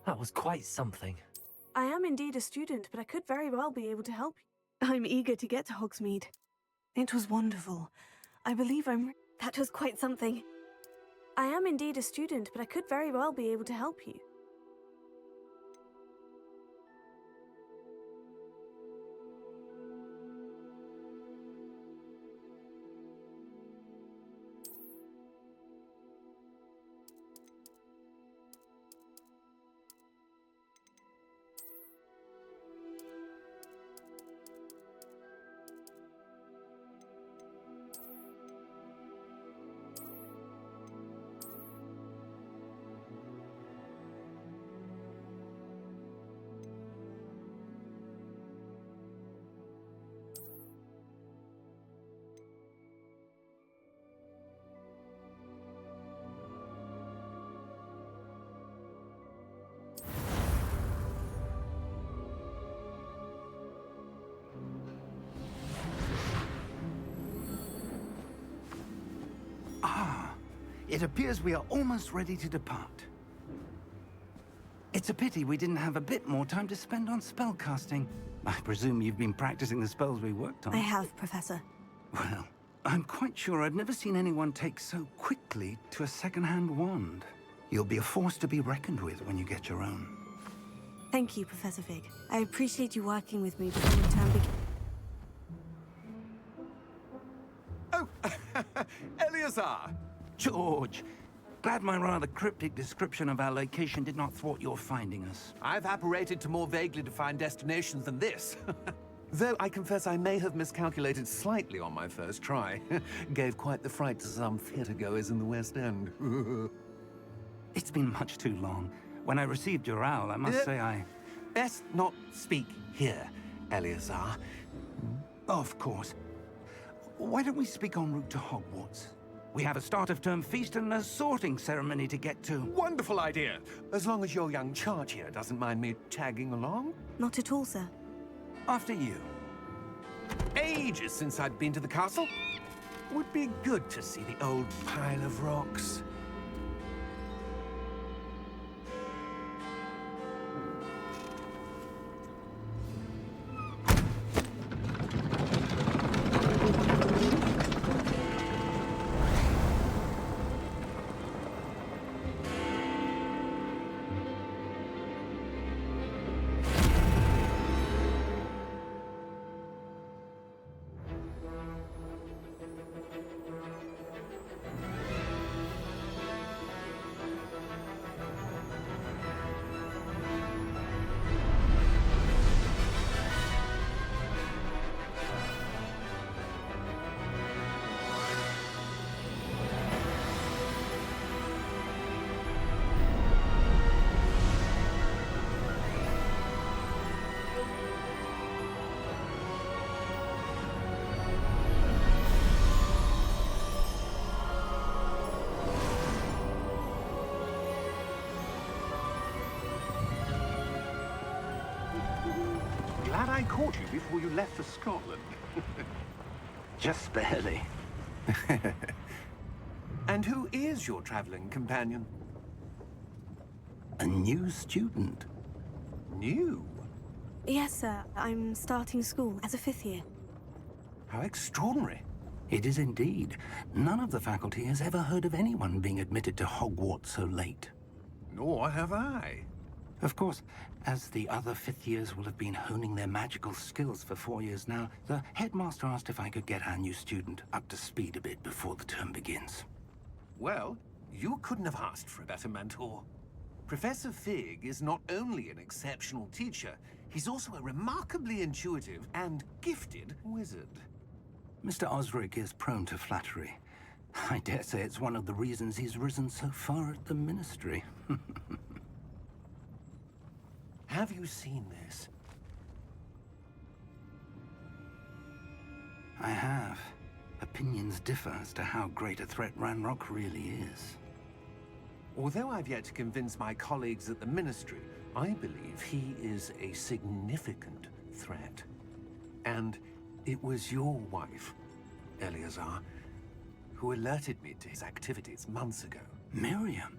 That was quite something. I am indeed a student, but I could very well be able to help you. I'm eager to get to Hogsmeade. It was wonderful. I believe That was quite something. I am indeed a student, but I could very well be able to help you. It appears we are almost ready to depart. It's a pity we didn't have a bit more time to spend on spellcasting. I presume you've been practicing the spells we worked on. I have, Professor. Well, I'm quite sure I've never seen anyone take so quickly to a second-hand wand. You'll be a force to be reckoned with when you get your own. Thank you, Professor Fig. I appreciate you working with me before the term begins. Oh, Eleazar! George, glad my rather cryptic description of our location did not thwart your finding us. I've apparated to more vaguely defined destinations than this. Though I confess I may have miscalculated slightly on my first try. Gave quite the fright to some theatergoers in the West End. It's been much too long. When I received your owl, I must say I... Best not speak here, Eleazar. Of course. Why don't we speak en route to Hogwarts? We have a start-of-term feast and a sorting ceremony to get to. Wonderful idea! As long as your young charge here doesn't mind me tagging along. Not at all, sir. After you. Ages since I'd been to the castle. Would be good to see the old pile of rocks. Glad I caught you before you left for Scotland. Just barely. And who is your traveling companion? A new student. New? Yes, sir. I'm starting school as a 5th year. How extraordinary. It is indeed. None of the faculty has ever heard of anyone being admitted to Hogwarts so late. Nor have I. Of course, as the other 5th years will have been honing their magical skills for 4 years now, the headmaster asked if I could get our new student up to speed a bit before the term begins. Well, you couldn't have asked for a better mentor. Professor Fig is not only an exceptional teacher, he's also a remarkably intuitive and gifted wizard. Mr. Osric is prone to flattery. I dare say it's one of the reasons he's risen so far at the Ministry. Have you seen this? I have. Opinions differ as to how great a threat Ranrock really is. Although I've yet to convince my colleagues at the Ministry, I believe he is a significant threat. And it was your wife, Eleazar, who alerted me to his activities months ago. Miriam?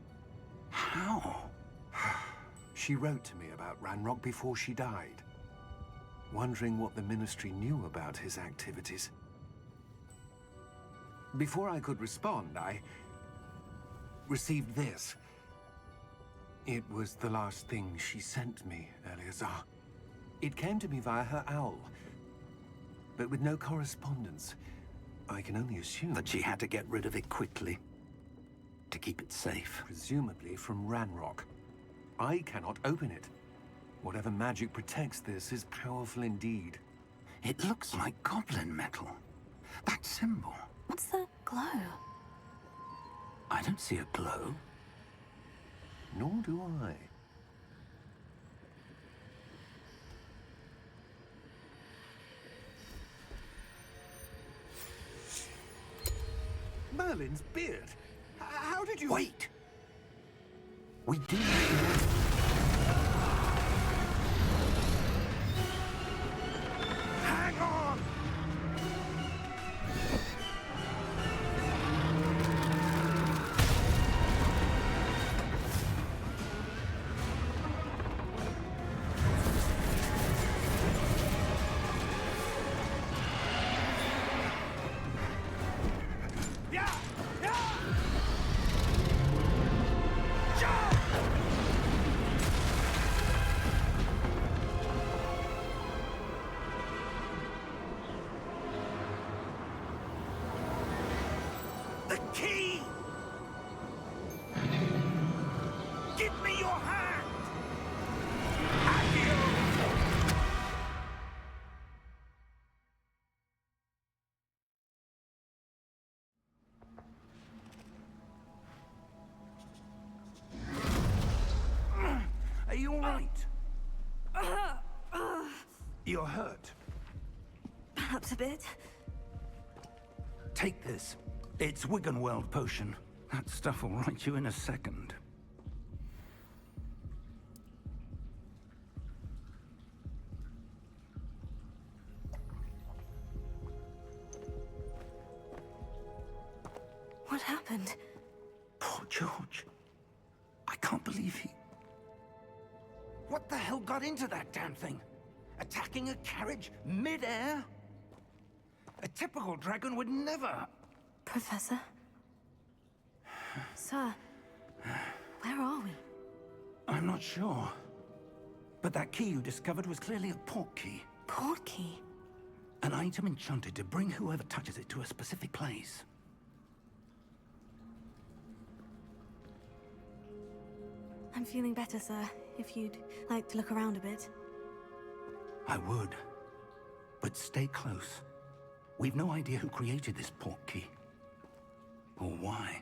How? She wrote to me about Ranrock before she died, wondering what the Ministry knew about his activities. Before I could respond, I received this. It was the last thing she sent me, Eleazar. It came to me via her owl, but with no correspondence. I can only assume That she had to get rid of it quickly, to keep it safe. presumably from Ranrock. I cannot open it. Whatever magic protects this is powerful indeed. It looks like goblin metal. That symbol. What's the glow? I don't see a glow. Nor do I. Merlin's beard. How did you... Wait! We do. Hang on! Yeah! Yeah! Jump! The key! Give me your hand! Accio! Are you all right? You're hurt. Perhaps a bit. Take this. It's Wiggenweld potion. That stuff will right you in a second. What happened? Poor George. I can't believe he... What the hell got into that damn thing? Attacking a carriage mid-air? A typical dragon would never... Professor? Sir, where are we? I'm not sure. But that key you discovered was clearly a port key. Port key? An item enchanted to bring whoever touches it to a specific place. I'm feeling better, sir. If you'd like to look around a bit. I would. But stay close. We've no idea who created this port key. Or why.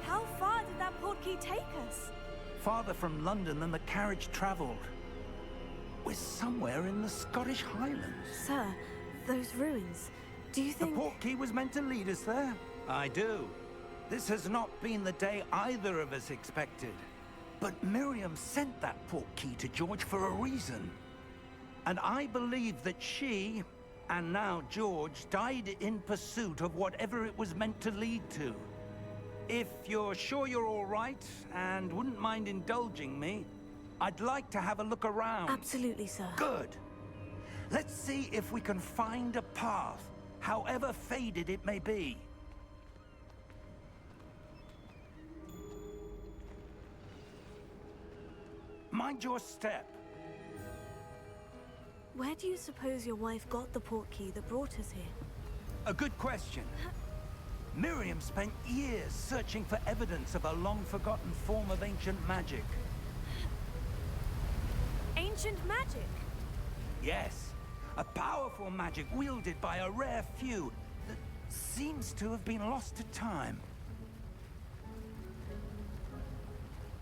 How far did that port key take us? Farther from London than the carriage traveled. We're somewhere in the Scottish Highlands. Sir, those ruins. Do you The think... port key was meant to lead us there? I do. This has not been the day either of us expected. But Miriam sent that port key to George for a reason. And I believe that she, and now George, died in pursuit of whatever it was meant to lead to. If you're sure you're all right, and wouldn't mind indulging me, I'd like to have a look around. Absolutely, sir. Good. Let's see if we can find a path, however faded it may be. Mind your step. Where do you suppose your wife got the port key that brought us here? A good question. Miriam spent years searching for evidence of a long-forgotten form of ancient magic. Ancient magic? Yes, a powerful magic wielded by a rare few that seems to have been lost to time.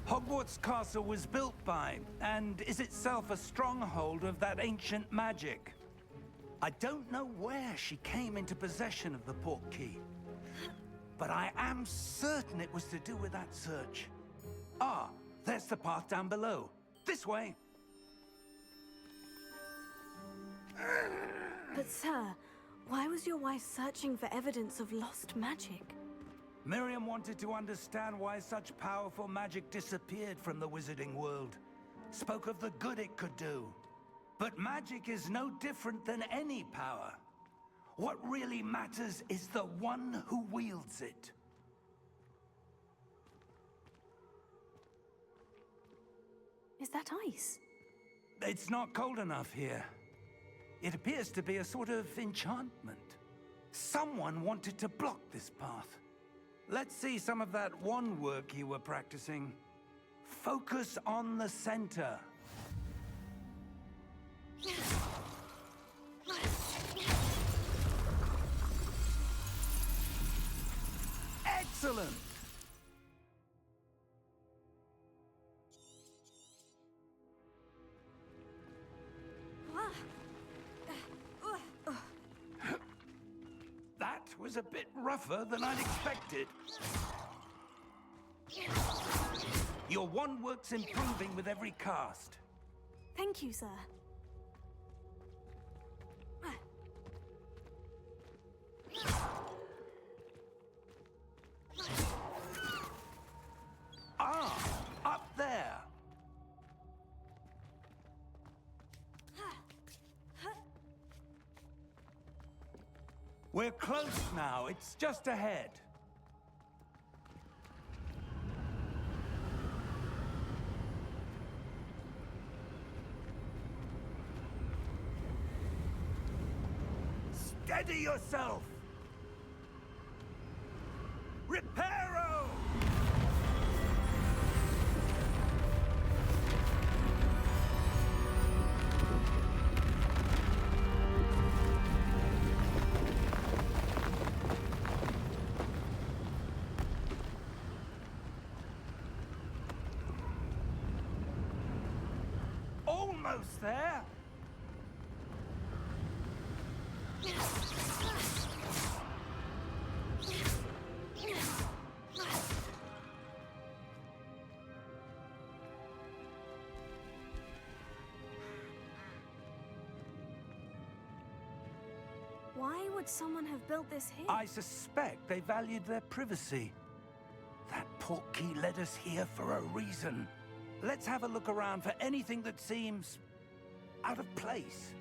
Hogwarts Castle was built by, and is itself a stronghold of that ancient magic. I don't know where she came into possession of the port key, but I am certain it was to do with that search. Ah, there's the path down below. This way. But sir, why was your wife searching for evidence of lost magic? Miriam wanted to understand why such powerful magic disappeared from the wizarding world. Spoke of the good it could do. But magic is no different than any power. What really matters is the one who wields it. Is that ice? It's not cold enough here. It appears to be a sort of enchantment. Someone wanted to block this path. Let's see some of that wand work you were practicing. Focus on the center. Excellent! That was a bit rougher than I'd expected. Your wand work's improving with every cast. Thank you, sir. Ah, up there. We're close now. It's just ahead. Steady yourself! Reparo! Almost there! Why would someone have built this here? I suspect they valued their privacy. That portkey led us here for a reason. Let's have a look around for anything that seems out of place.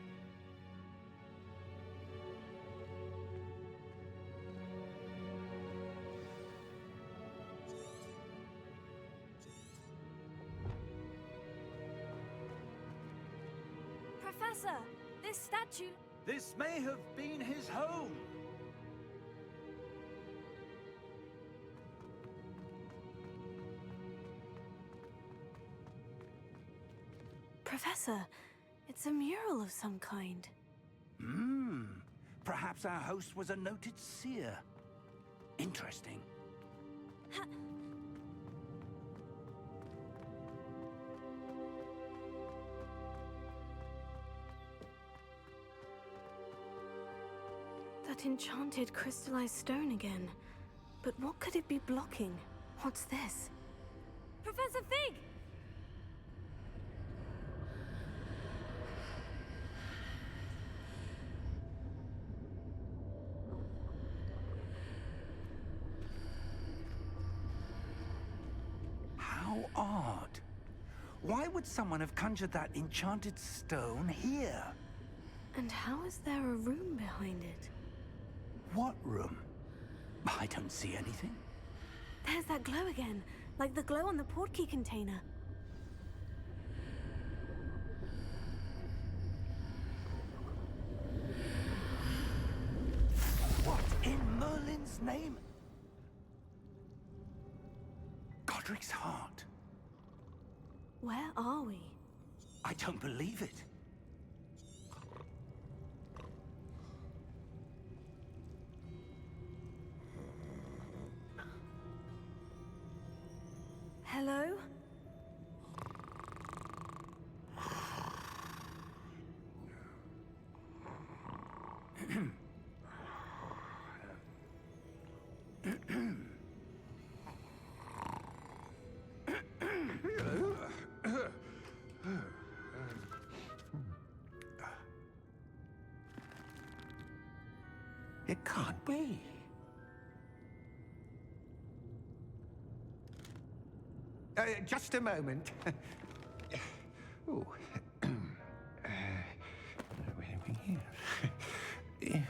Professor, this statue... This may have been his home. Professor, it's a mural of some kind. Perhaps our host was a noted seer. Interesting. That enchanted crystallized stone again. But what could it be blocking? What's this? Professor Fig! How odd. Why would someone have conjured that enchanted stone here? And how is there a room behind it? What room? I don't see anything. There's that glow again, like the glow on the portkey container. What in Merlin's name? Godric's heart. Where are we? I don't believe it. Hello? It can't be. Just a moment. Ooh. Where are we here?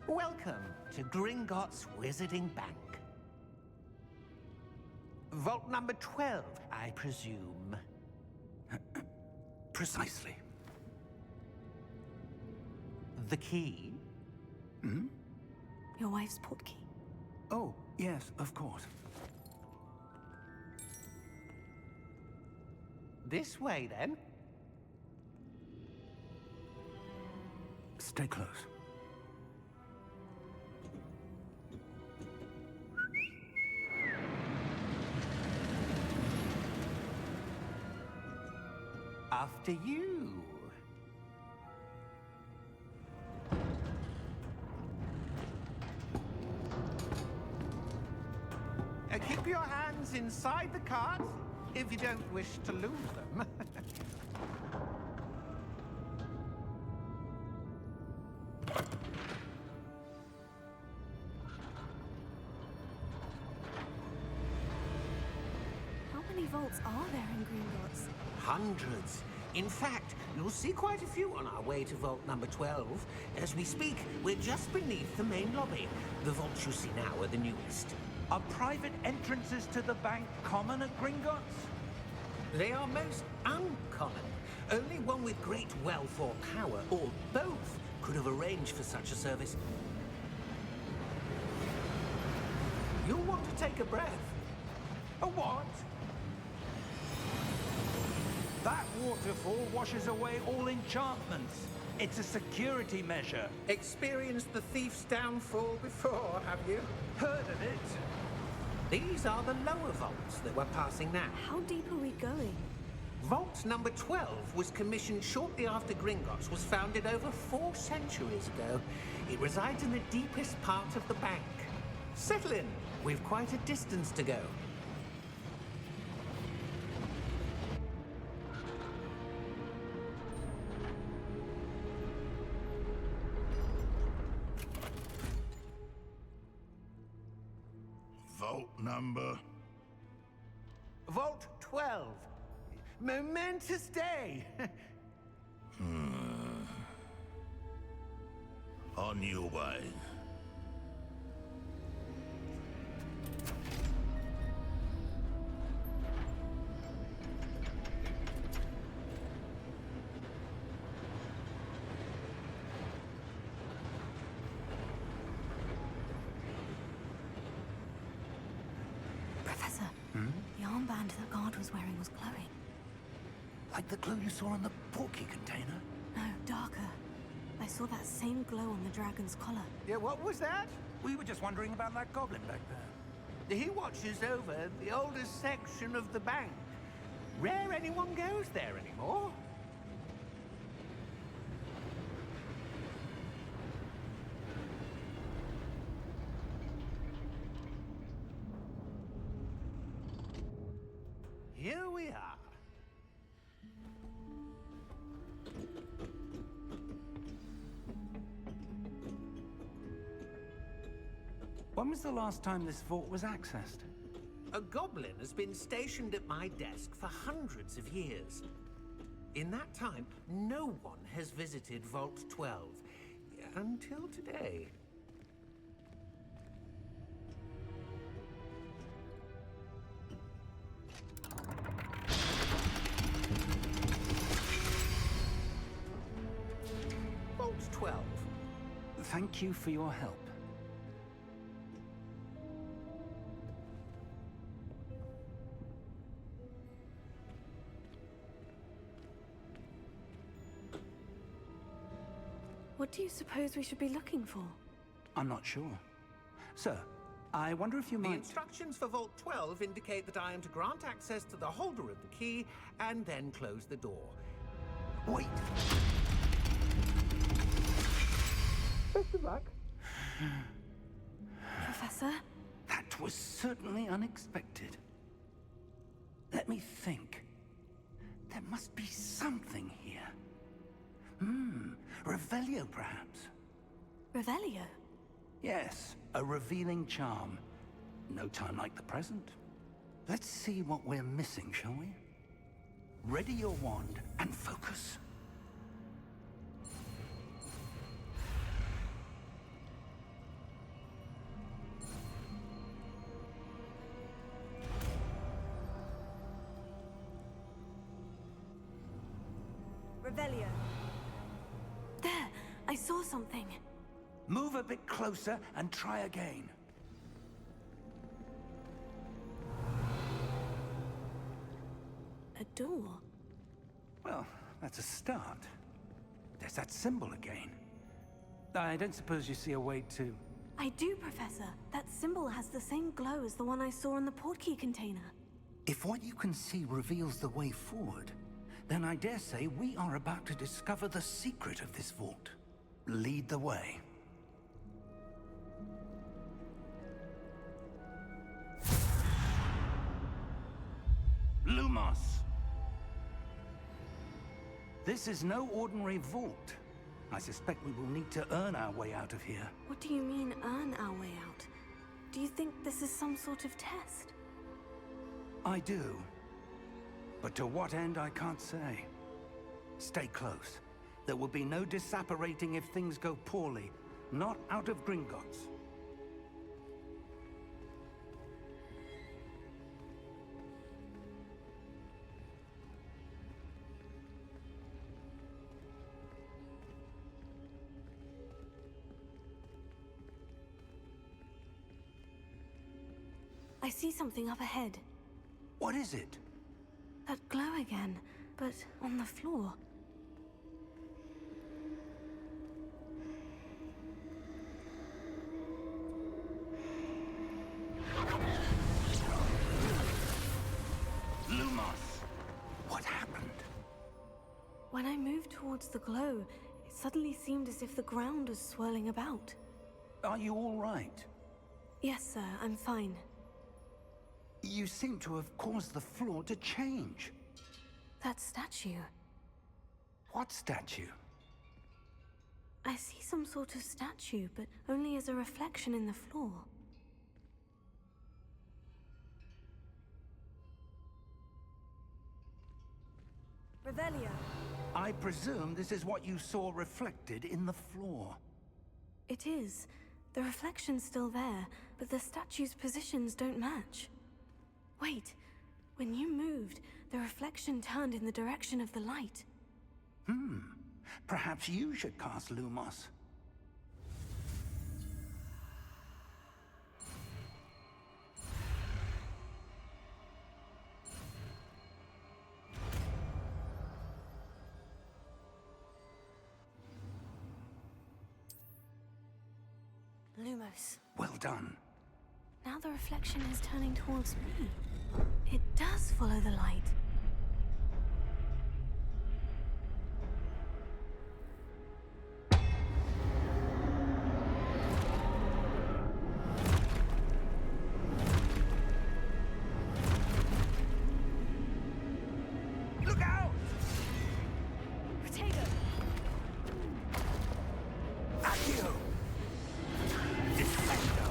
Welcome to Gringotts Wizarding Bank. Vault number 12, I presume. Precisely. The key? Your wife's portkey. Oh, yes, of course. This way, then. Stay close. After you. Keep your hands inside the cart if you don't wish to lose them. How many vaults are there in Gringotts? Hundreds. In fact, you'll see quite a few on our way to vault number 12. As we speak, we're just beneath the main lobby. The vaults you see now are the newest. Are private entrances to the bank common at Gringotts? They are most uncommon. Only one with great wealth or power, or both, could have arranged for such a service. You'll want to take a breath. A what? That waterfall washes away all enchantments. It's a security measure. Experienced the thief's downfall before, have you? Heard of it? These are the lower vaults that we're passing now. How deep are we going? Vault number 12 was commissioned shortly after Gringotts was founded over 4 centuries ago. It resides in the deepest part of the bank. Settle in. We've quite a distance to go. Vault number? Vault 12. Momentous day. On your way. Professor, the armband that guard was wearing was glowing. Like the glow you saw on the portkey container? No, darker. I saw that same glow on the dragon's collar. Yeah, what was that? We were just wondering about that goblin back there. He watches over the oldest section of the bank. Rare anyone goes there anymore. Here we are. When was the last time this vault was accessed? A goblin has been stationed at my desk for hundreds of years. In that time, no one has visited Vault 12. Until today. Vault 12. Thank you for your help. What do you suppose we should be looking for? I'm not sure. Sir, I wonder if you The might... instructions for Vault 12 indicate that I am to grant access to the holder of the key and then close the door. Wait! Best of luck. Professor? That was certainly unexpected. Let me think. There must be something here. Revelio, perhaps? Revelio? Yes, a revealing charm. No time like the present. Let's see what we're missing, shall we? Ready your wand and focus. Revelio. There, I saw something. Move a bit closer and try again. A door. Well, that's a start. There's that symbol again. I don't suppose you see a way to... I do, Professor. That symbol has the same glow as the one I saw in the portkey container. If what you can see reveals the way forward, then I dare say we are about to discover the secret of this vault. Lead the way. Lumos! This is no ordinary vault. I suspect we will need to earn our way out of here. What do you mean, earn our way out? Do you think this is some sort of test? I do. But to what end, I can't say. Stay close. There will be no disapparating if things go poorly. Not out of Gringotts. I see something up ahead. What is it? That glow again, but on the floor. Lumos! What happened? When I moved towards the glow, it suddenly seemed as if the ground was swirling about. Are you all right? Yes, sir, I'm fine. You seem to have caused the floor to change. That statue. What statue? I see some sort of statue, but only as a reflection in the floor. Revelio. I presume this is what you saw reflected in the floor. It is. The reflection's still there, but the statue's positions don't match. Wait. When you moved, the reflection turned in the direction of the light. Perhaps you should cast Lumos. Lumos. Well done. Now the reflection is turning towards me. It does follow the light. Look out! Protego! Accio! Defendo!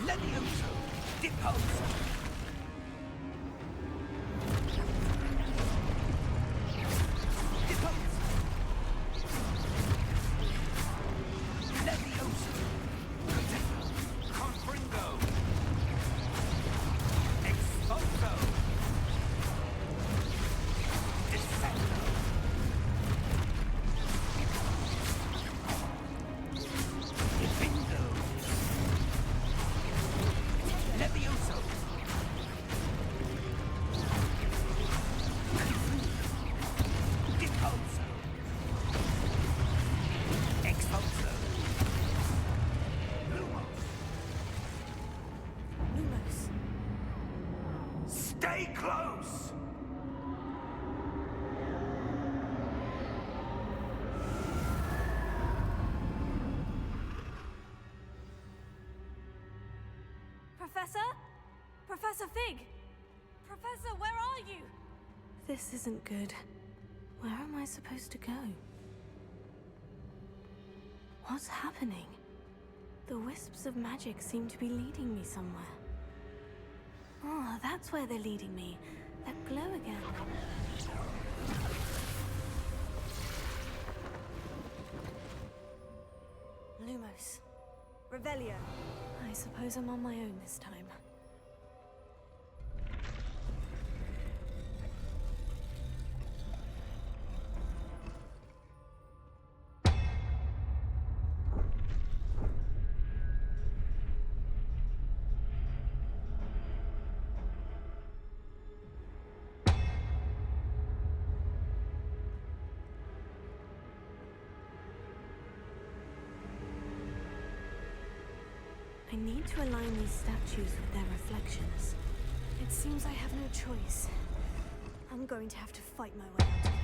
Levioso! Deposo! Stay close! Professor? Professor Fig? Professor, where are you? This isn't good. Where am I supposed to go? What's happening? The wisps of magic seem to be leading me somewhere. Oh, that's where they're leading me. That glow again. Lumos. Revelio. I suppose I'm on my own this time. I need to align these statues with their reflections. It seems I have no choice. I'm going to have to fight my way out of here.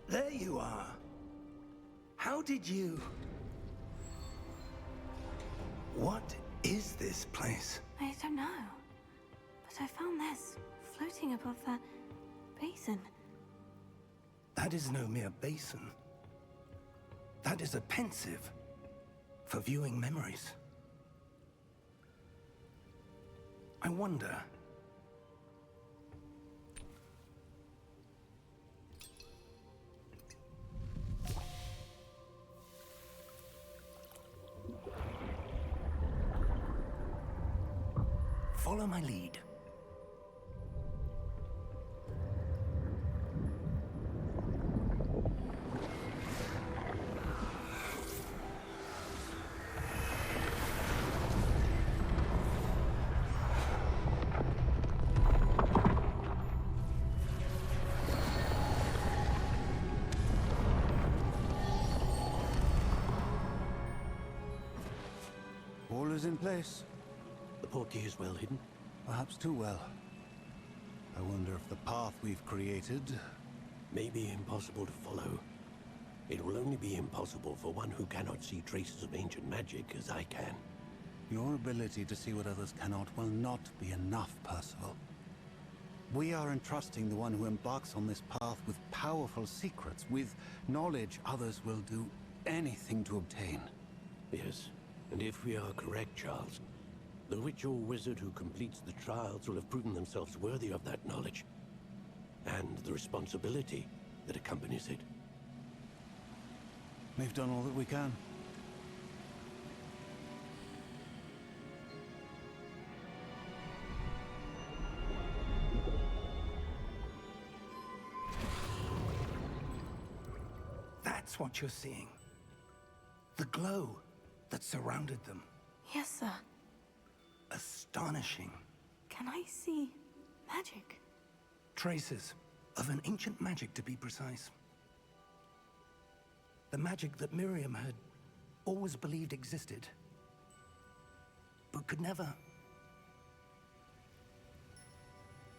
There you are. How did you... What is this place? I don't know. But I found this floating above that basin. That is no mere basin. That is a pensive for viewing memories. I wonder... Follow my lead. All is in place. The portkey is well hidden. Perhaps too well. I wonder if the path we've created... May be impossible to follow. It will only be impossible for one who cannot see traces of ancient magic as I can. Your ability to see what others cannot will not be enough, Percival. We are entrusting the one who embarks on this path with powerful secrets, with knowledge others will do anything to obtain. Yes, and if we are correct, Charles, the witch or wizard who completes the trials will have proven themselves worthy of that knowledge, and the responsibility that accompanies it. We've done all that we can. That's what you're seeing. The glow that surrounded them. Yes, sir. Astonishing. Can I see magic? Traces of an ancient magic, to be precise. The magic that Miriam had always believed existed, but could never.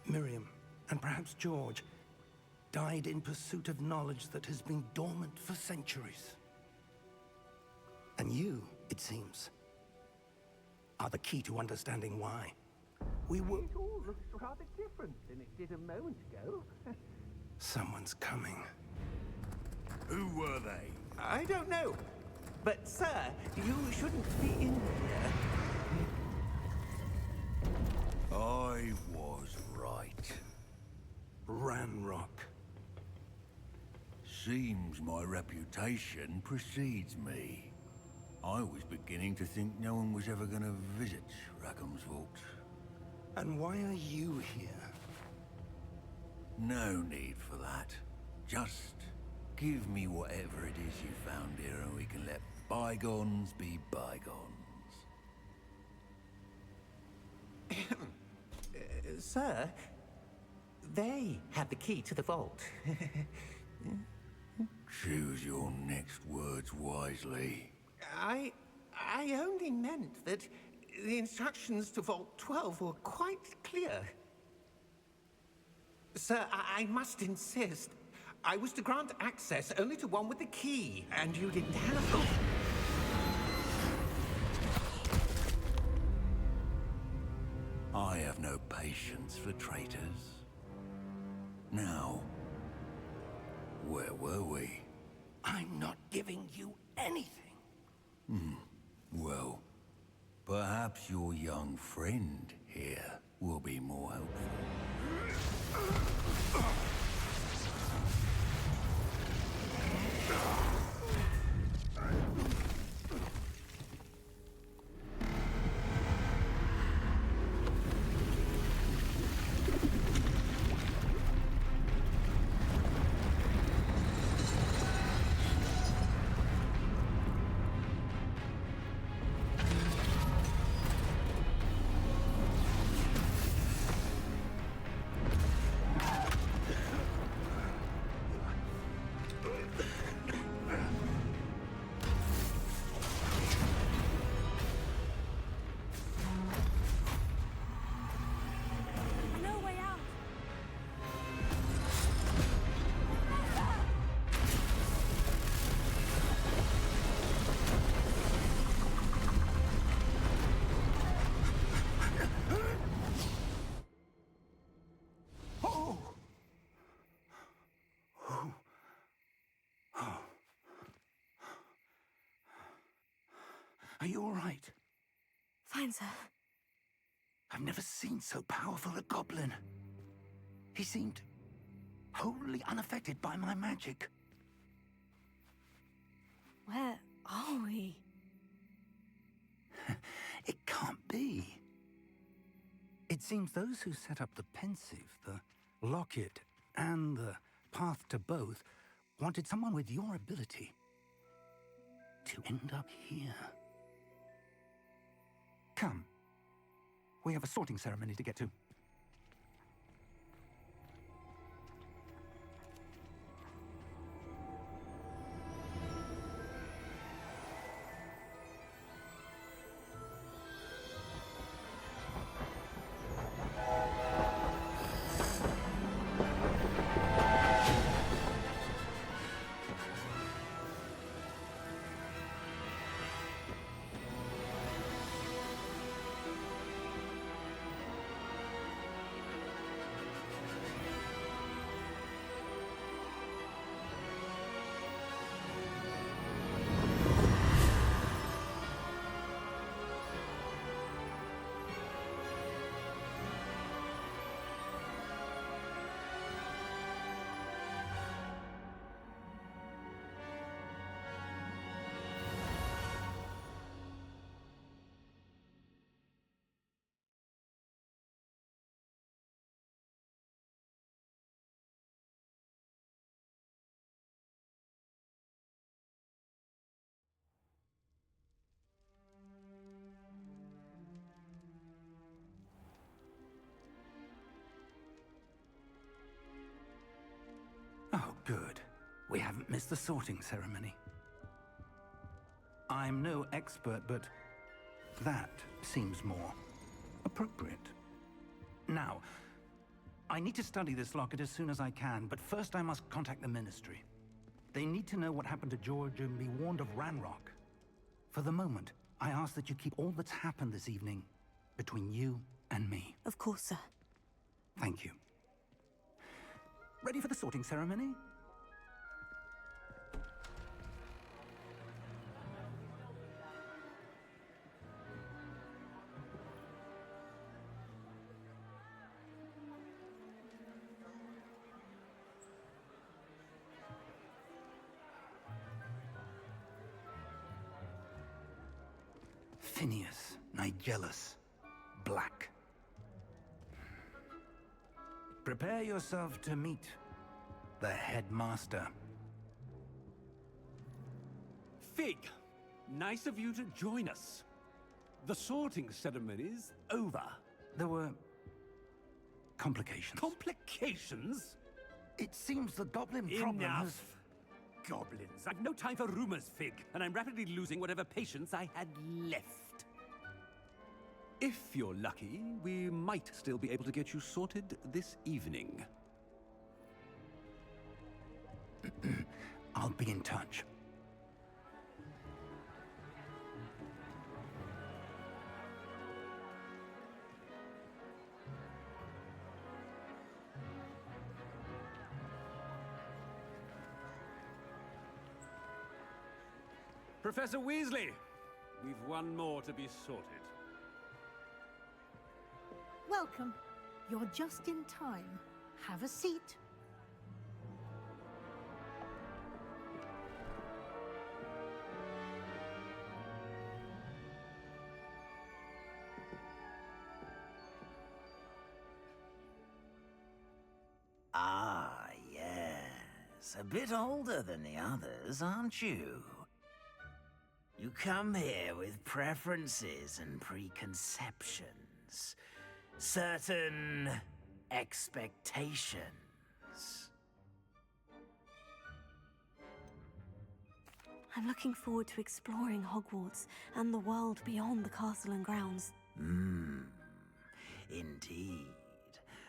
Miriam, and perhaps George, died in pursuit of knowledge that has been dormant for centuries. And you, it seems, are the key to understanding why. It all looks rather different than it did a moment ago. Someone's coming. Who were they? I don't know. But, sir, you shouldn't be in here. I was right. Ranrock. Seems my reputation precedes me. I was beginning to think no one was ever gonna visit Rackham's vault. And why are you here? No need for that. Just give me whatever it is you found here and we can let bygones be bygones. Sir, they had the key to the vault. Choose your next words wisely. I only meant that the instructions to Vault 12 were quite clear. Sir, I must insist. I was to grant access only to one with the key, and you didn't have... I have no patience for traitors. Now, where were we? I'm not giving you anything. Well, perhaps your young friend here will be more helpful. No way out. Are you all right? Fine, sir. I've never seen so powerful a goblin. He seemed wholly unaffected by my magic. Where are we? It can't be. It seems those who set up the pensive, the locket, and the path to both wanted someone with your ability to end up here. Come. We have a sorting ceremony to get to. Good. We haven't missed the sorting ceremony. I'm no expert, but that seems more appropriate. Now, I need to study this locket as soon as I can, but first I must contact the Ministry. They need to know what happened to George and be warned of Ranrock. For the moment, I ask that you keep all that's happened this evening between you and me. Of course, sir. Thank you. Ready for the sorting ceremony? Phineas, Nigellus, Black. Prepare yourself to meet the headmaster. Fig, nice of you to join us. The sorting ceremony's over. There were complications. Complications? It seems the goblin problem Enough. has... Goblins. I've no time for rumors, Fig, and I'm rapidly losing whatever patience I had left. If you're lucky, we might still be able to get you sorted this evening. I'll be in touch. Professor Weasley, we've one more to be sorted. Welcome. You're just in time. Have a seat. Ah, yes. A bit older than the others, aren't you? You come here with preferences and preconceptions. Certain expectations. I'm looking forward to exploring Hogwarts and the world beyond the castle and grounds. Indeed.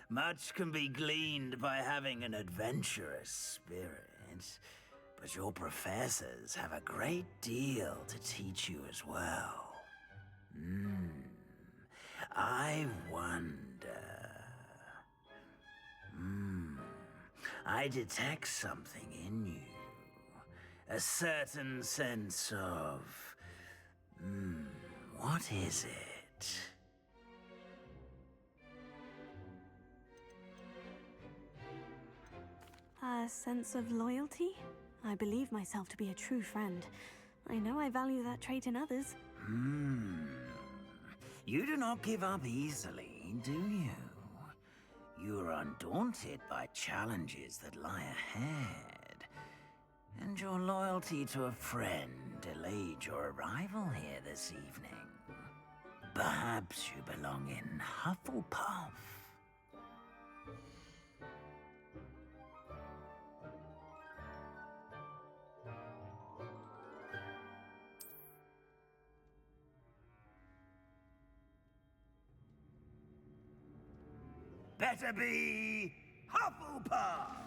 Much can be gleaned by having an adventurous spirit, but your professors have a great deal to teach you as well. I wonder... I detect something in you. A certain sense of... what is it? A sense of loyalty? I believe myself to be a true friend. I know I value that trait in others. You do not give up easily, do you? You are undaunted by challenges that lie ahead. And your loyalty to a friend delayed your arrival here this evening. Perhaps you belong in Hufflepuff. Better be Hufflepuff!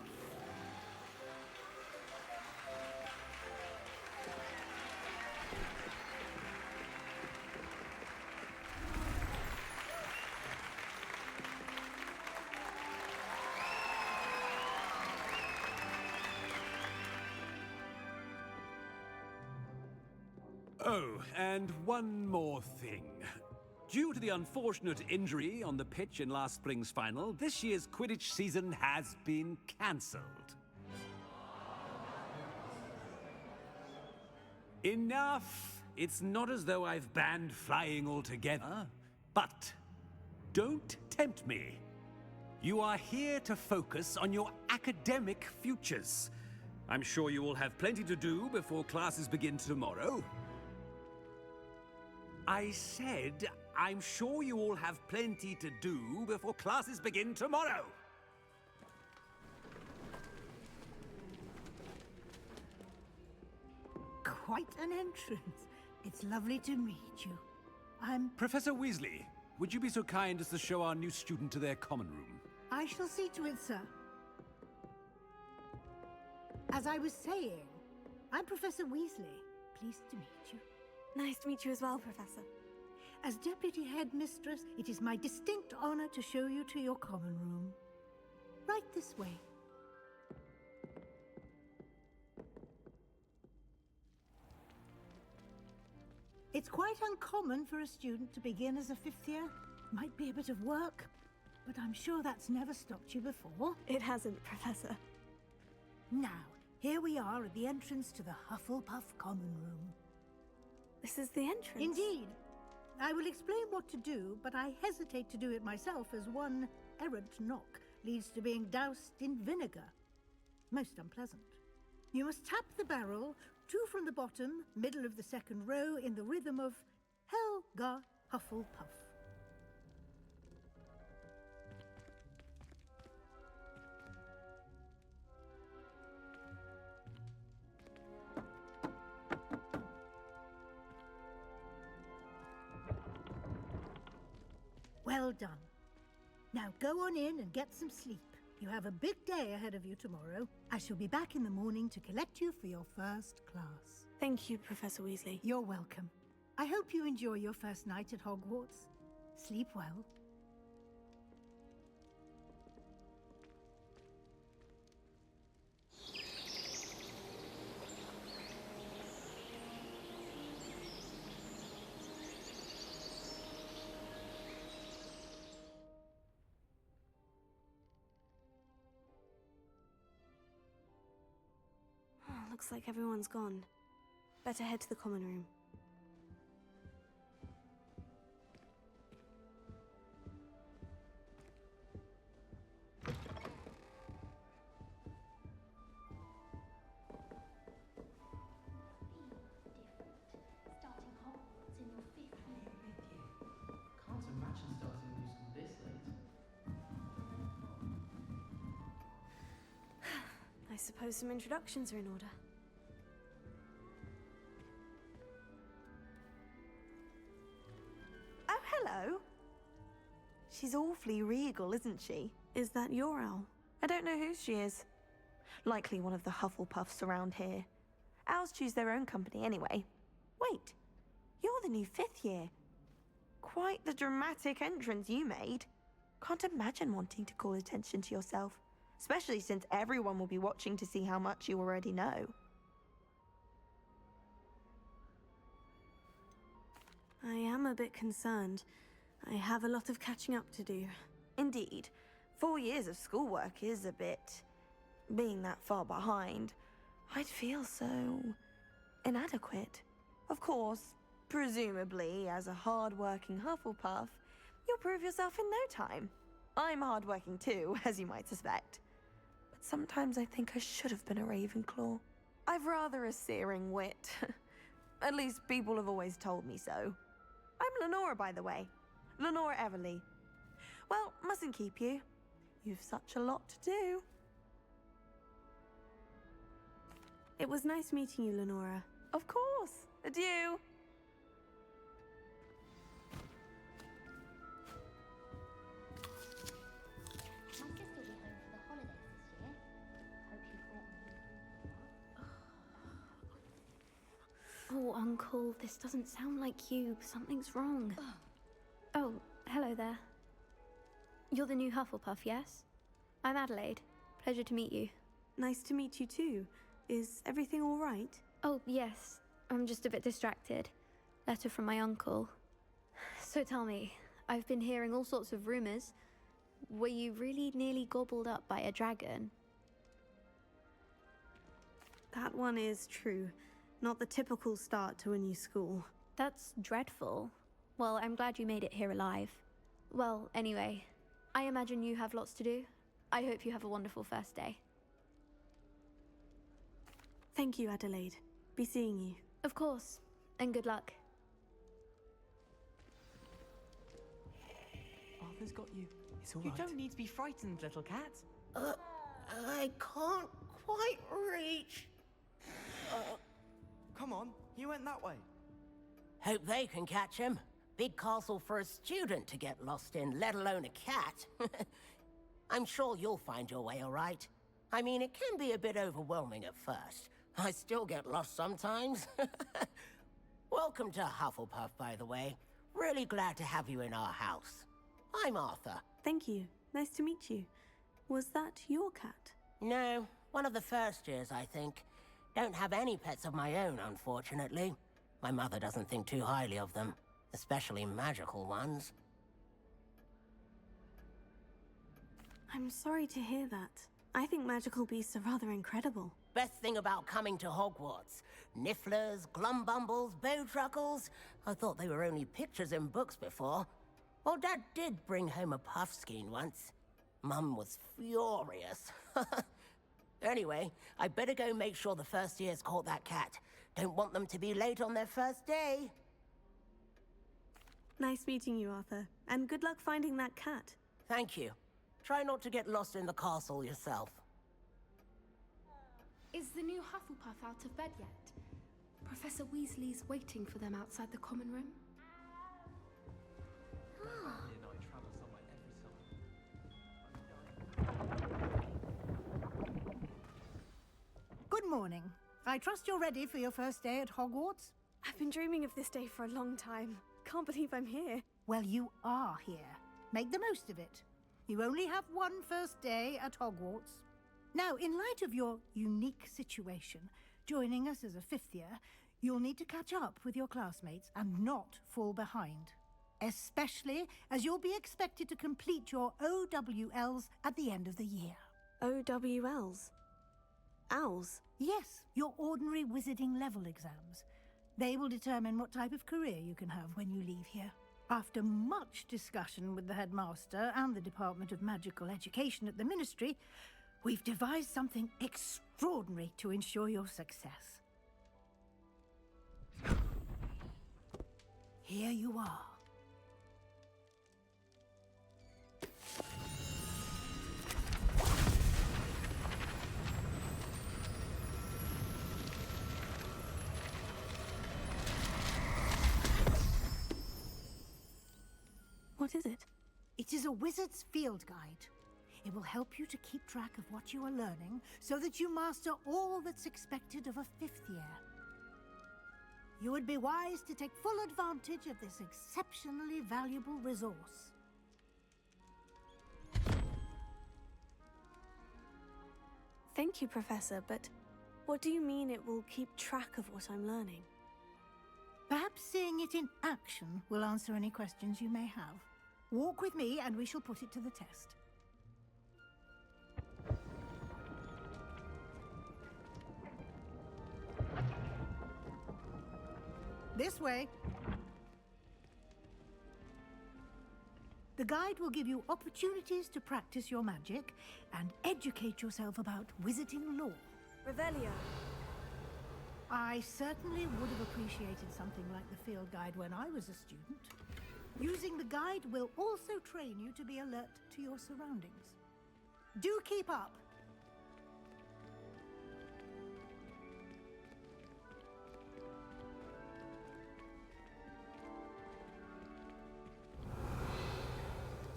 Oh, and one more thing. Due to the unfortunate injury on the pitch in last spring's final, this year's Quidditch season has been cancelled. Enough! It's not as though I've banned flying altogether, but don't tempt me. You are here to focus on your academic futures. I'm sure you will have plenty to do before classes begin tomorrow. I said, I'm sure you all have plenty to do before classes begin tomorrow. quite an entrance. It's lovely to meet you. I'm... Professor Weasley, would you be so kind as to show our new student to their common room? I shall see to it, sir. As I was saying, I'm Professor Weasley. Pleased to meet you. Nice to meet you as well, Professor. As Deputy Headmistress, it is my distinct honor to show you to your common room. Right this way. It's quite uncommon for a student to begin as a fifth year. Might be a bit of work, but I'm sure that's never stopped you before. It hasn't, Professor. Now, here we are at the entrance to the Hufflepuff common room. This is the entrance? Indeed. I will explain what to do, but I hesitate to do it myself as one errant knock leads to being doused in vinegar. Most unpleasant. You must tap the barrel, 2 from the bottom, middle of the second row, in the rhythm of Helga Hufflepuff. Well done. Now go on in and get some sleep. You have a big day ahead of you tomorrow. I shall be back in the morning to collect you for your first class. Thank you, Professor Weasley. You're welcome. I hope you enjoy your first night at Hogwarts. Sleep well. Looks like everyone's gone. Better head to the common room. Starting Hogwarts in your 5th year. Can't imagine starting new school this late. I suppose some introductions are in order. Oh, hello. She's awfully regal, isn't she? Is that your owl? I don't know who she is. Likely one of the Hufflepuffs around here. Owls choose their own company anyway. Wait, you're the new 5th year. Quite the dramatic entrance you made. Can't imagine wanting to call attention to yourself, especially since everyone will be watching to see how much you already know. I am a bit concerned. I have a lot of catching up to do. Indeed. 4 years of schoolwork is a bit... being that far behind. I'd feel so... inadequate. Of course, presumably, as a hard-working Hufflepuff, you'll prove yourself in no time. I'm hard-working too, as you might suspect. But sometimes I think I should have been a Ravenclaw. I've rather a searing wit. At least people have always told me so. I'm Lenora, by the way. Lenora Everly. Well, mustn't keep you. You've such a lot to do. It was nice meeting you, Lenora. Of course. Adieu. My sister will be home for the holidays this year. Hope you brought me. Oh, Uncle, this doesn't sound like you. Something's wrong. Oh, hello there. You're the new Hufflepuff, yes? I'm Adelaide. Pleasure to meet you. Nice to meet you too. Is everything all right? Oh, yes. I'm just a bit distracted. Letter from my uncle. So tell me, I've been hearing all sorts of rumors. Were you really nearly gobbled up by a dragon? That one is true. Not the typical start to a new school. That's dreadful. Well, I'm glad you made it here alive. Well, anyway, I imagine you have lots to do. I hope you have a wonderful first day. Thank you, Adelaide. Be seeing you. Of course, and good luck. Arthur's got you. It's all You right. don't need to be frightened, little cat. I can't quite reach. Come on, you went that way. Hope they can catch him. Big castle for a student to get lost in, let alone a cat. I'm sure you'll find your way all right. I mean, it can be a bit overwhelming at first. I still get lost sometimes. Welcome to Hufflepuff, by the way. Really glad to have you in our house. I'm Arthur. Thank you. Nice to meet you. Was that your cat? No, one of the first years, I think. Don't have any pets of my own, unfortunately. My mother doesn't think too highly of them, especially magical ones. I'm sorry to hear that. I think magical beasts are rather incredible. Best thing about coming to Hogwarts. Nifflers, glumbumbles, bowtruckles. I thought they were only pictures in books before. Well, Dad did bring home a puffskein once. Mum was furious. Anyway, I better go make sure the first years caught that cat. Don't want them to be late on their first day. Nice meeting you, Arthur. And good luck finding that cat. Thank you. Try not to get lost in the castle yourself. Is the new Hufflepuff out of bed yet? Professor Weasley's waiting for them outside the common room. Good morning. I trust you're ready for your first day at Hogwarts? I've been dreaming of this day for a long time. Can't believe I'm here. Well, you are here. Make the most of it. You only have one first day at Hogwarts. Now, in light of your unique situation, joining us as a fifth year, you'll need to catch up with your classmates and not fall behind. Especially as you'll be expected to complete your OWLs at the end of the year. OWLs? Owls? Yes, your ordinary wizarding level exams. They will determine what type of career you can have when you leave here. After much discussion with the headmaster and the Department of Magical Education at the Ministry, we've devised something extraordinary to ensure your success. Here you are. What is it? It is a wizard's field guide. It will help you to keep track of what you are learning so that you master all that's expected of a fifth year. You would be wise to take full advantage of this exceptionally valuable resource. Thank you, Professor, but what do you mean it will keep track of what I'm learning? Perhaps seeing it in action will answer any questions you may have. Walk with me and we shall put it to the test. This way. The guide will give you opportunities to practice your magic and educate yourself about wizarding lore. Revelio. I certainly would have appreciated something like the field guide when I was a student. Using the guide will also train you to be alert to your surroundings. Do keep up!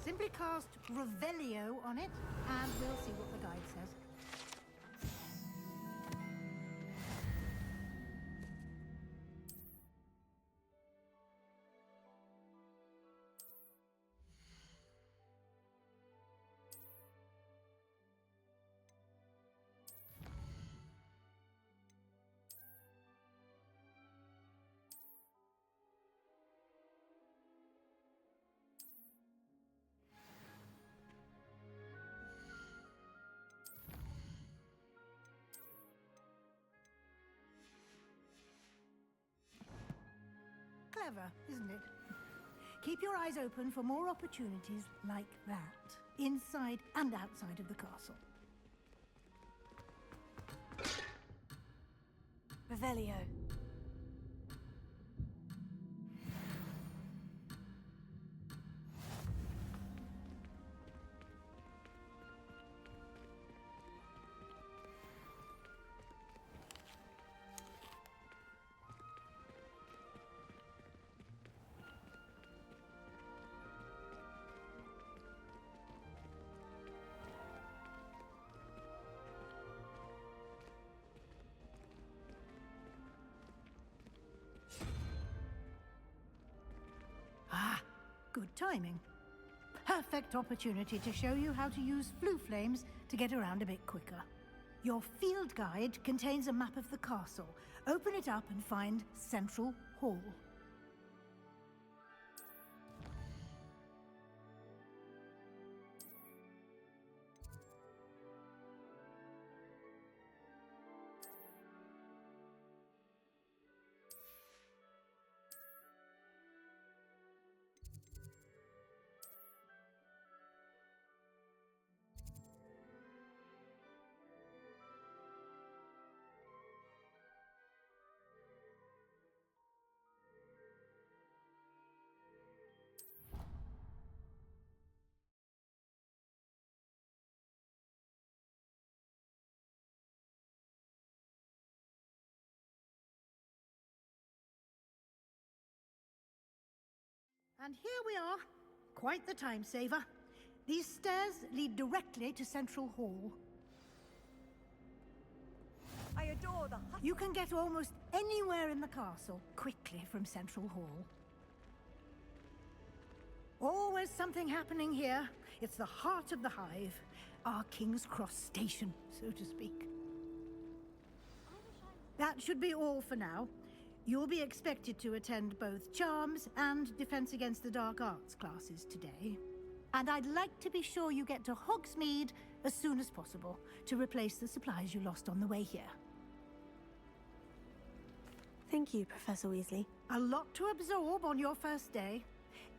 Simply cast Revelio on it, and we'll see what the guide says. Clever, isn't it? Keep your eyes open for more opportunities like that, inside and outside of the castle. Revelio. Good timing. Perfect opportunity to show you how to use flue flames to get around a bit quicker. Your field guide contains a map of the castle. Open it up and find Central Hall. And here we are. Quite the time saver. These stairs lead directly to Central Hall. I adore the You can get almost anywhere in the castle quickly from Central Hall. Always something happening here. It's the heart of the hive. Our King's Cross station, so to speak. That should be all for now. You'll be expected to attend both Charms and Defense Against the Dark Arts classes today. And I'd like to be sure you get to Hogsmeade as soon as possible to replace the supplies you lost on the way here. Thank you, Professor Weasley. A lot to absorb on your first day,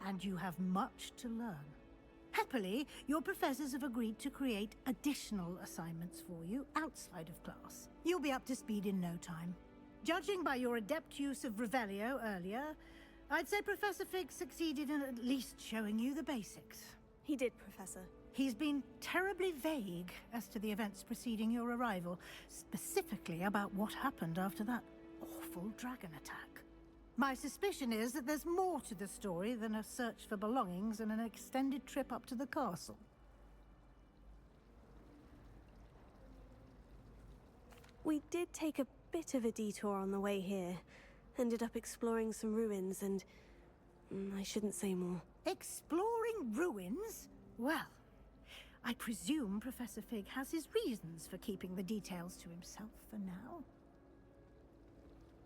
and you have much to learn. Happily, your professors have agreed to create additional assignments for you outside of class. You'll be up to speed in no time. Judging by your adept use of Revelio earlier, I'd say Professor Fig succeeded in at least showing you the basics. He did, Professor. He's been terribly vague as to the events preceding your arrival, specifically about what happened after that awful dragon attack. My suspicion is that there's more to the story than a search for belongings and an extended trip up to the castle. We did take a bit of a detour on the way here. Ended up exploring some ruins and... I shouldn't say more. Exploring ruins? Well, I presume Professor Fig has his reasons for keeping the details to himself for now.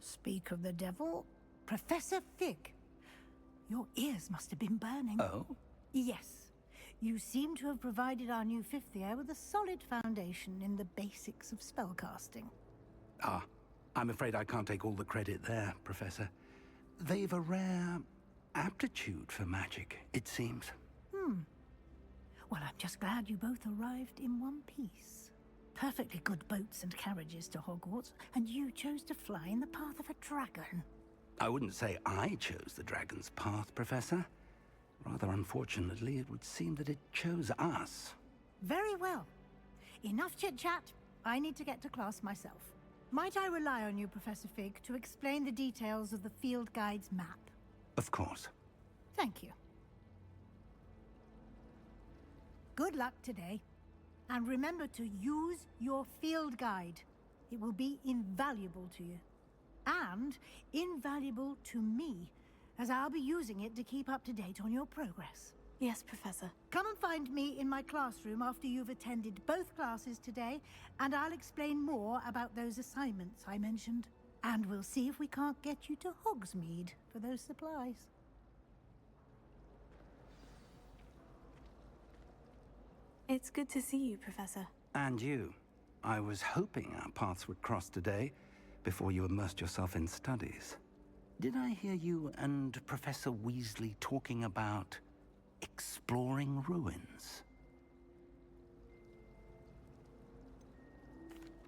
Speak of the devil, Professor Fig. Your ears must have been burning. Oh? Yes. You seem to have provided our new fifth year with a solid foundation in the basics of spellcasting. Ah, I'm afraid I can't take all the credit there, Professor. They've a rare aptitude for magic, it seems. Well, I'm just glad you both arrived in one piece. Perfectly good boats and carriages to Hogwarts, and you chose to fly in the path of a dragon. I wouldn't say I chose the dragon's path, Professor. Rather unfortunately, it would seem that it chose us. Very well. Enough chit-chat. I need to get to class myself. Might I rely on you, Professor Fig, to explain the details of the field guide's map? Of course. Thank you. Good luck today. And remember to use your field guide. It will be invaluable to you. And invaluable to me, as I'll be using it to keep up to date on your progress. Yes, Professor. Come and find me in my classroom after you've attended both classes today, and I'll explain more about those assignments I mentioned. And we'll see if we can't get you to Hogsmeade for those supplies. It's good to see you, Professor. And you. I was hoping our paths would cross today, before you immersed yourself in studies. Did I hear you and Professor Weasley talking about exploring ruins?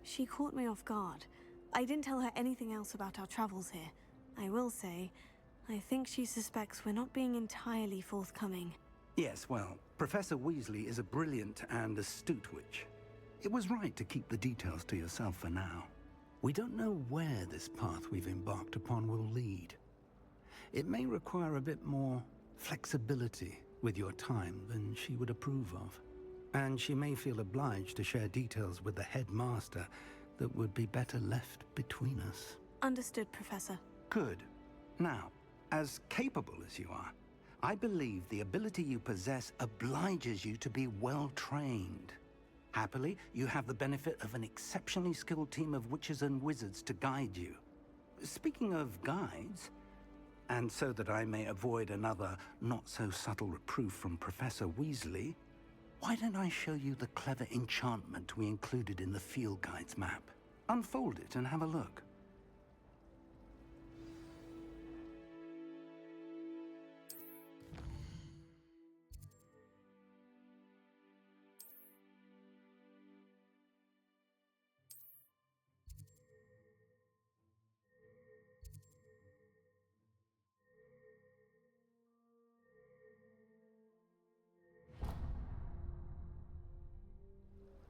She caught me off guard. I didn't tell her anything else about our travels here. I will say, I think she suspects we're not being entirely forthcoming. Yes, well, Professor Weasley is a brilliant and astute witch. It was right to keep the details to yourself for now. We don't know where this path we've embarked upon will lead. It may require a bit more flexibility with your time than she would approve of. And she may feel obliged to share details with the headmaster that would be better left between us. Understood, Professor. Good. Now, as capable as you are, I believe the ability you possess obliges you to be well-trained. Happily, you have the benefit of an exceptionally skilled team of witches and wizards to guide you. Speaking of guides, and so that I may avoid another not-so-subtle reproof from Professor Weasley, why don't I show you the clever enchantment we included in the field guide's map? Unfold it and have a look.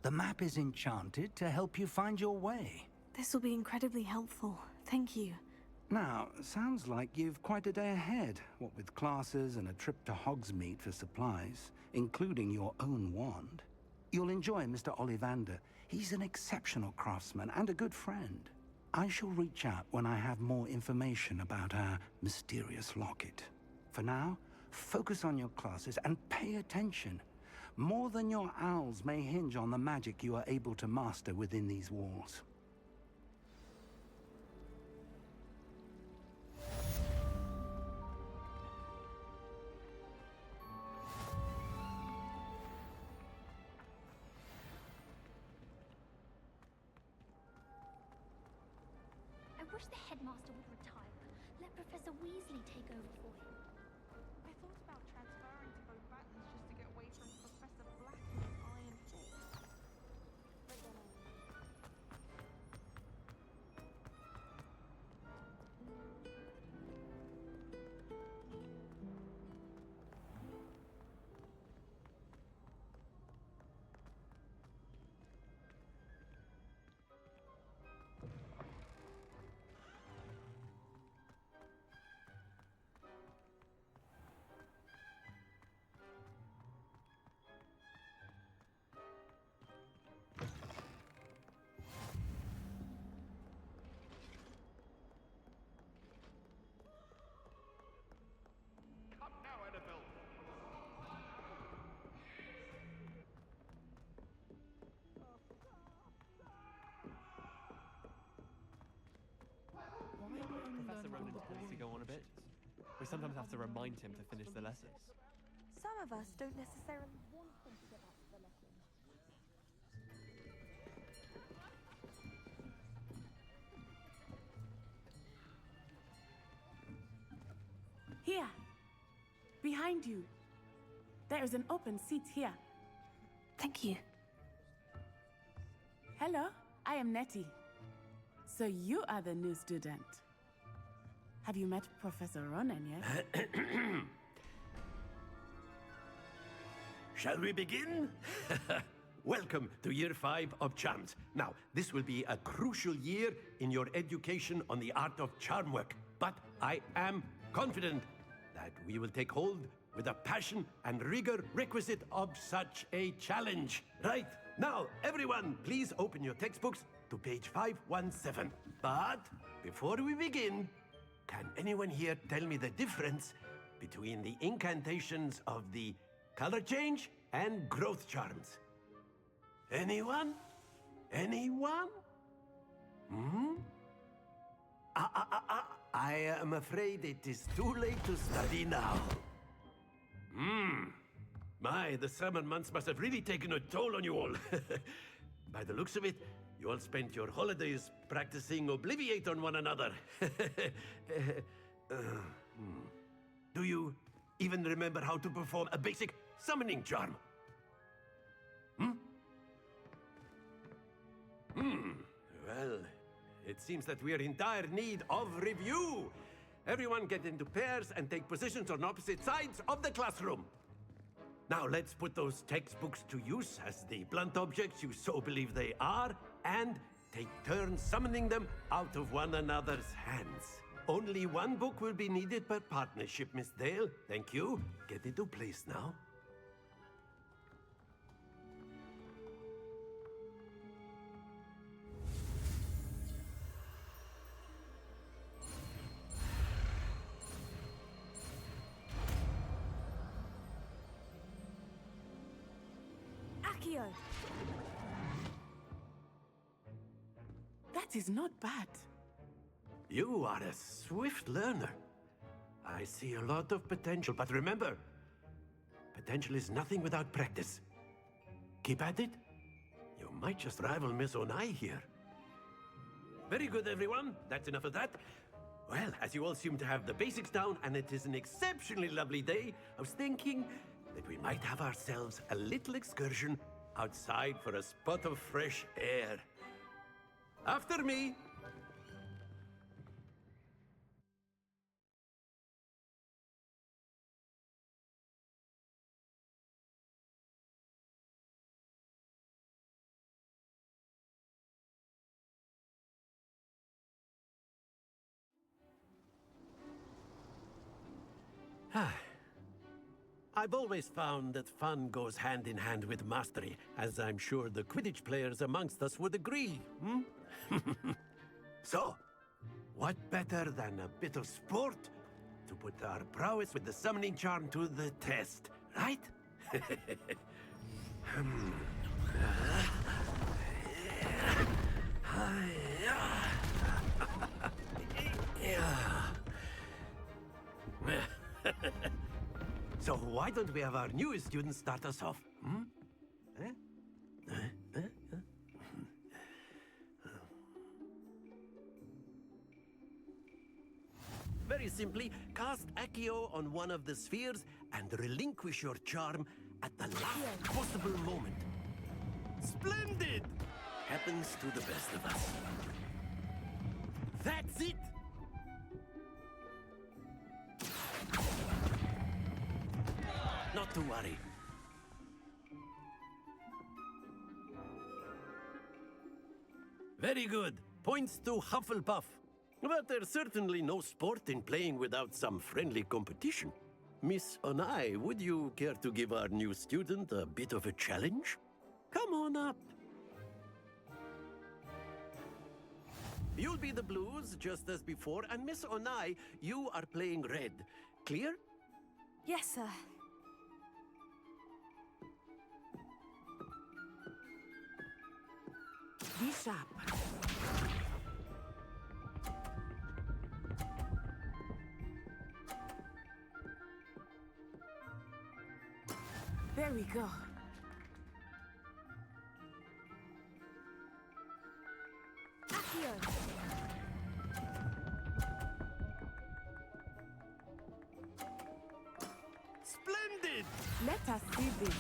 The map is enchanted to help you find your way. This will be incredibly helpful. Thank you. Now, sounds like you've quite a day ahead, what with classes and a trip to Hogsmeade for supplies, including your own wand. You'll enjoy Mr. Ollivander. He's an exceptional craftsman and a good friend. I shall reach out when I have more information about our mysterious locket. For now, focus on your classes and pay attention. More than your owls may hinge on the magic you are able to master within these walls. I wish the headmaster would retire. Let Professor Weasley take over for him. I thought about transferring to both battles just to get away from Professor Black and his iron fist. But then Professor Ronan's policy go on a bit. We sometimes have to remind him to finish the lessons. Some of us don't necessarily want him to get back to the lessons. Here! Behind you. There is an open seat here. Thank you. Hello, I am Nettie. So you are the new student. Have you met Professor Ronan yet? Shall we begin? Welcome to Year 5 of Charms. Now, this will be a crucial year in your education on the art of charm work, but I am confident that we will take hold with the passion and rigor requisite of such a challenge. Right, now, everyone, please open your textbooks to page 517. But before we begin, can anyone here tell me the difference between the incantations of the color change and growth charms? Anyone? Anyone? I am afraid it is too late to study now. My, the summer months must have really taken a toll on you all. By the looks of it, you all spent your holidays practicing Obliviate on one another. Do you even remember how to perform a basic summoning charm? Well, it seems that we are in dire need of review. Everyone get into pairs and take positions on opposite sides of the classroom. Now let's put those textbooks to use as the blunt objects you so believe they are, and take turns summoning them out of one another's hands. Only one book will be needed per partnership, Miss Dale. Thank you. Get into place now. Accio! That is not bad. You are a swift learner. I see a lot of potential, but remember, potential is nothing without practice. Keep at it. You might just rival Miss Onai here. Very good, everyone. That's enough of that. Well, as you all seem to have the basics down, and it is an exceptionally lovely day, I was thinking that we might have ourselves a little excursion outside for a spot of fresh air. After me! I've always found that fun goes hand in hand with mastery, as I'm sure the Quidditch players amongst us would agree, So, what better than a bit of sport to put our prowess with the summoning charm to the test, right? So why don't we have our newest student start us off? Very simply, cast Accio on one of the spheres and relinquish your charm at the last possible moment. Splendid! Happens to the best of us. That's it! Not to worry. Very good. Points to Hufflepuff. But there's certainly no sport in playing without some friendly competition. Miss Onai, would you care to give our new student a bit of a challenge? Come on up. You'll be the blues, just as before, and Miss Onai, you are playing red. Clear? Yes, sir. Be sharp. There we go. Accio! Splendid! Let us see this.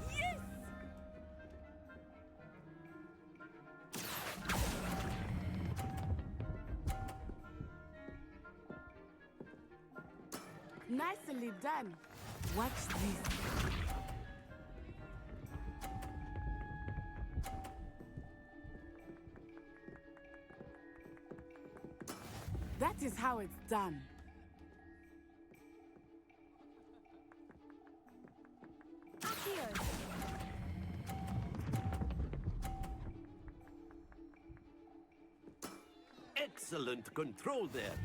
Yes! Nicely done. Watch this. That is how it's done. Accio! Excellent control there.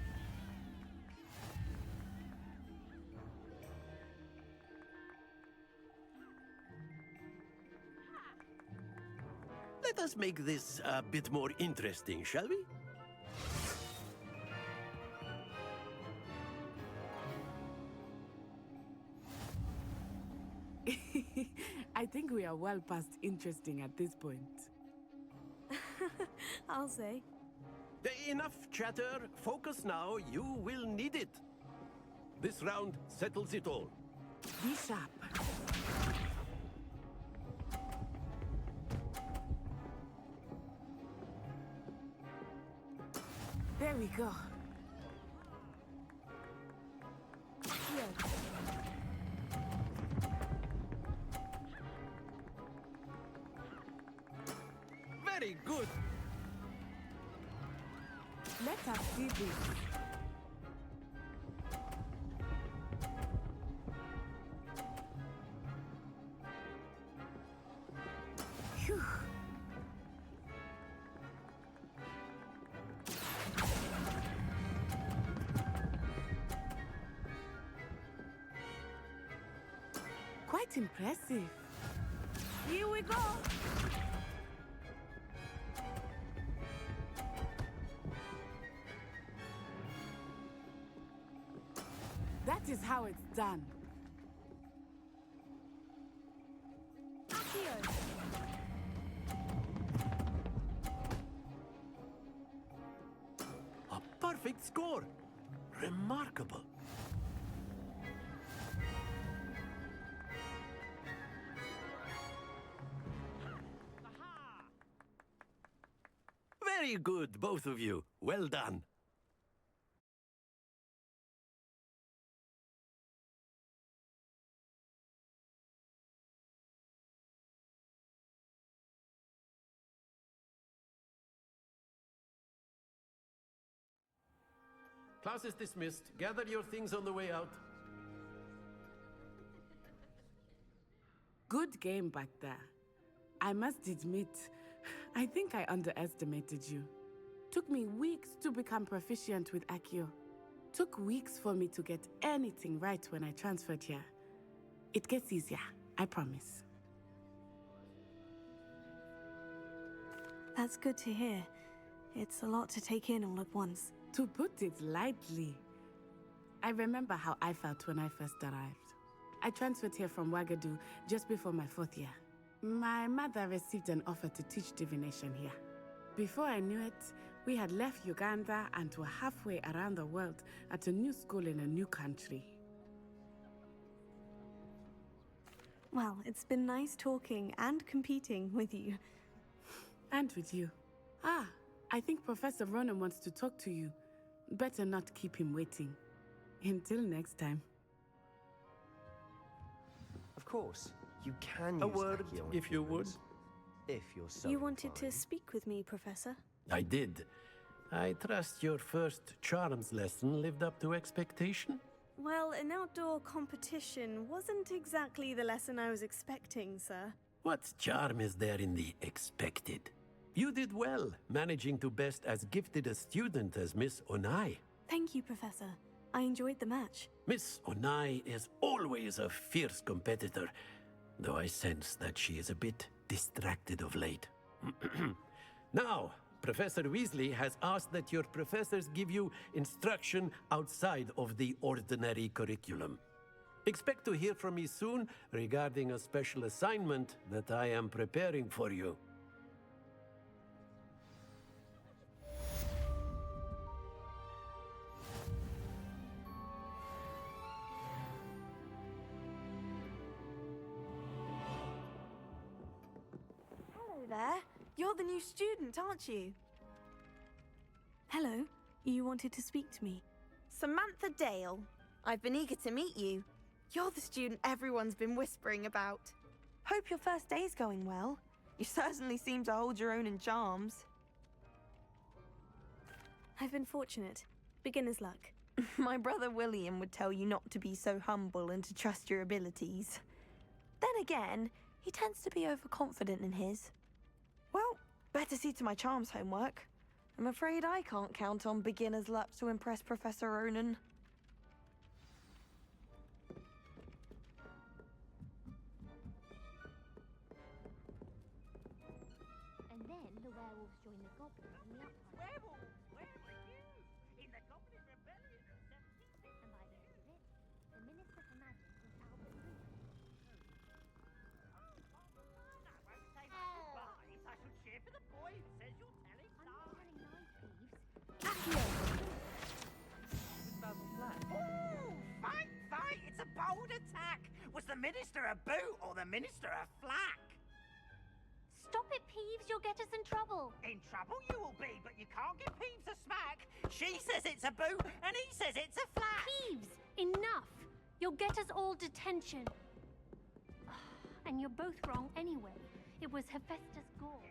Let us make this a bit more interesting, shall we? I think we are well past interesting at this point. I'll say. Enough chatter. Focus now. You will need it. This round settles it all. Be sharp. There we go. Accio! Very good. Let us see this. Phew. Quite impressive. Here we go. That is how it's done. A perfect score. Remarkable. Very good, both of you. Well done. Class is dismissed. Gather your things on the way out. Good game back there. I must admit, I think I underestimated you. Took me weeks to become proficient with Accio. Took weeks for me to get anything right when I transferred here. It gets easier, I promise. That's good to hear. It's a lot to take in all at once. To put it lightly, I remember how I felt when I first arrived. I transferred here from Wagadu just before my 4th year. My mother received an offer to teach divination here. Before I knew it, we had left Uganda and were halfway around the world at a new school in a new country. Well, it's been nice talking and competing with you. And with you. Ah, I think Professor Ronan wants to talk to you. Better not keep him waiting. Until next time. Of course, you can A use word, Accio on if you would. humans, if you're so You wanted to inclined. speak with me, Professor? I did. I trust your first charms lesson lived up to expectation? Well, an outdoor competition wasn't exactly the lesson I was expecting, sir. What charm is there in the expected? You did well, managing to best as gifted a student as Miss Onai. Thank you, Professor. I enjoyed the match. Miss Onai is always a fierce competitor, though I sense that she is a bit distracted of late. Now, Professor Weasley has asked that your professors give you instruction outside of the ordinary curriculum. Expect to hear from me soon regarding a special assignment that I am preparing for you. Hello there. You're the new student, aren't you? Hello. You wanted to speak to me? Samantha Dale. I've been eager to meet you. You're the student everyone's been whispering about. Hope your first day's going well. You certainly seem to hold your own in charms. I've been fortunate. Beginner's luck. My brother William would tell you not to be so humble and to trust your abilities. Then again, he tends to be overconfident in his. Well, better see to my charms homework. I'm afraid I can't count on beginner's luck to impress Professor Ronan. And then the werewolves join the goblins in the upright. Werewolves? Where were you? In the Goblin Rebellion of 17... And by the end of it, the Minister for Magic was Albert Luke. I won't say my goodbyes. I shall cheer for the boy who says you're telling I'm not telling lies, Peeves. Ooh, fight, fight! It's a bold attack! Was the Minister a boot or the Minister a flack? Stop it, Peeves. You'll get us in trouble. In trouble you will be, but you can't give Peeves a smack. She says it's a boot, and he says it's a flack. Peeves, enough. You'll get us all detention. And you're both wrong anyway. It was Hephaestus Gore.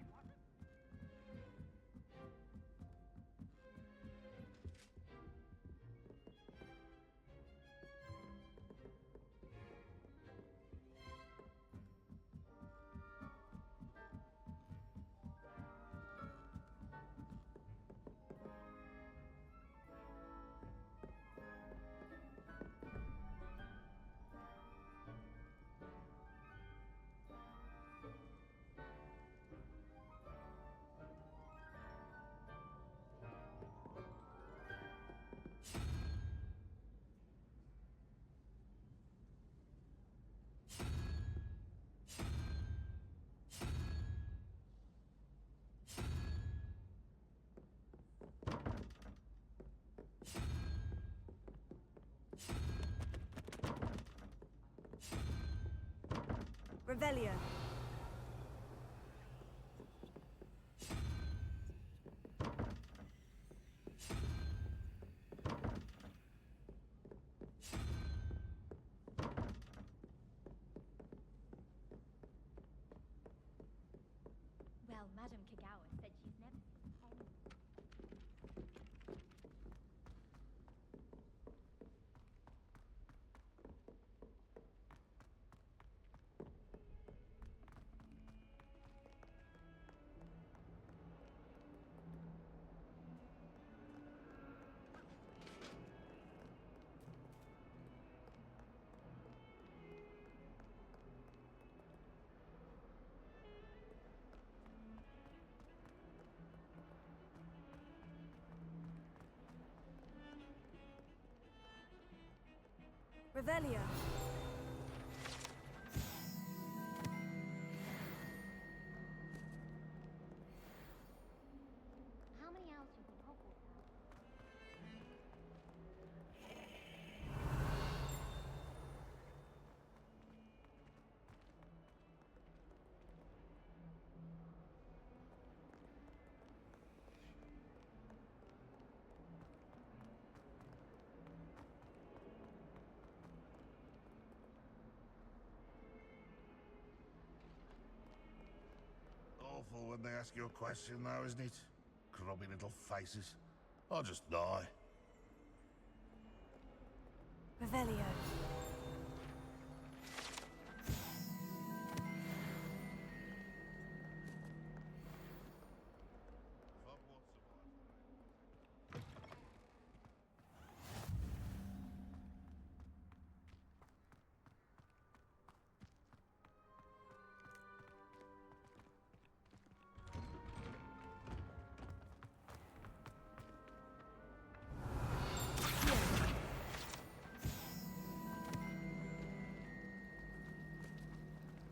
Revelio. Well, Madame Kagawa said she's never been home. Revelio. How many hours do you think Hogwarts have? Awful when they ask you a question, though, isn't it? Grubby little faces. I'll just die. Revelio.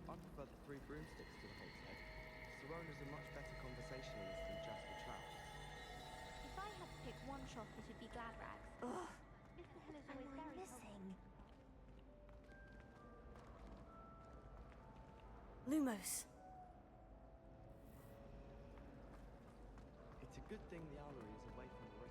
I prefer the three broomsticks to the Hog's Head. Sirona's a much better conversationalist than Jasper Trout. If I had to pick one shop, it would be Glad Rags. Ugh. Mr. Hill is always very missing? Lumos. It's a good thing the owlery is away from the